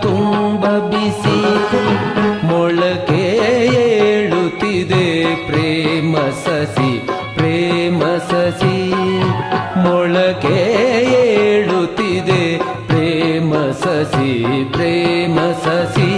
ತುಂಬ ಬಿಸಿ ಮೊಳಕೆ ಏಳುತ್ತಿದೆ ಪ್ರೇಮ ಸಸಿ ಪ್ರೇಮ ಸಸಿ ಮೊಳಕೆ ಏಳುತ್ತಿದೆ ಪ್ರೇಮ ಸಸಿ ಪ್ರೇಮ ಸಸಿ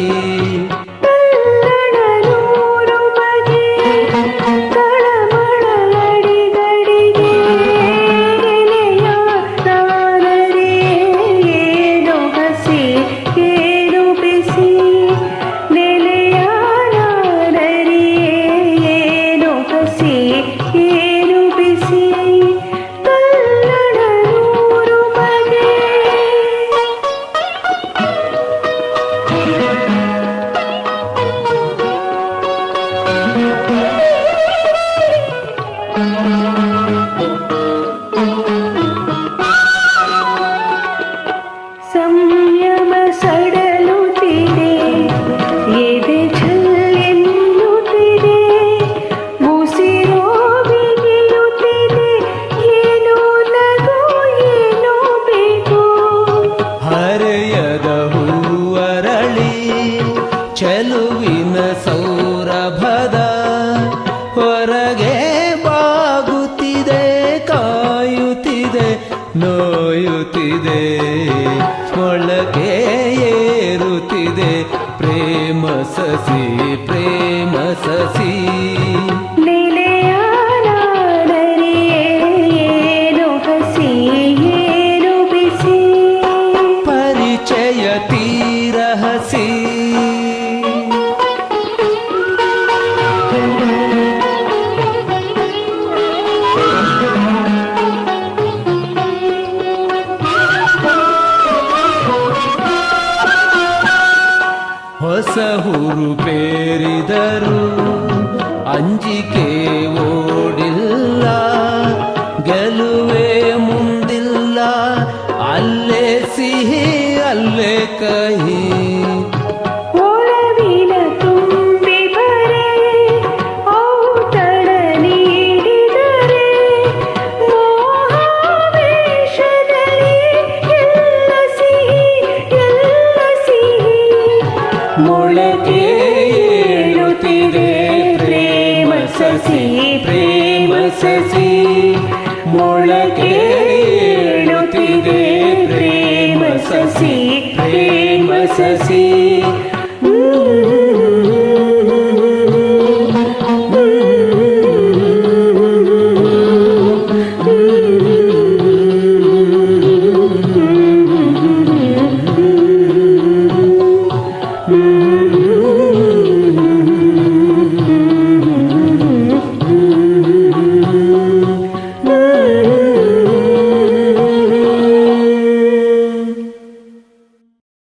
ಸಂಯಮ ಸಡಲುತ್ತಿದೆ ಎದೆ ಛಲ್ಲೆನ್ನುತ್ತಿದೆ ಉಸಿರೋ ಬಿಗಿಯುತ್ತಿದೆ ಏನೋ ನಗು ಏನೋ ಬೇಕು ಹರೆಯದ ಹೂವರಳಿ ಚೆಲುವಿನ ಸೌರಭದ ಹೊರಗೆ ಬಾಗುತ್ತಿದೆ ಕಾಯುತ್ತಿದೆ ನೋಯುತ್ತಿದೆ ಮೊಳಕೆ ಏರುತ್ತಿದೆ ಪ್ರೇಮ ಸಸಿ ಪ್ರೇಮ ಸಸಿ ನೆಲೆಯಾದರೆ ಏನು ಹಸಿ ಏನು ಬಿಸಿ ಪರಿಚಯ ತೀರ ಹಸಿ ಹೊಸ ಹುರುಪೇರಿದರು ಅಂಜಿಕೆ ಓಡಿಲ್ಲ ಗೆಲುವೆ ಮುಂದಿಲ್ಲ ಅಲ್ಲೇ ಸಿಹಿ ಅಲ್ಲೇ ಕಹಿ ಒಲವಿನ ತುಂಬಿ ಬರೆ ಔತಣ ನೀಡಿದರೆ ಮೋಹಾವೇಶದಲ್ಲಿ ಎಲ್ಲ ಸಿಹಿ ಮೊಳಕೆ ಏಳುತ್ತಿದೆ ಪ್ರೇಮ ಸಸಿ ಪ್ರೇಮ ಸಸಿ ಮೊಳಕೆ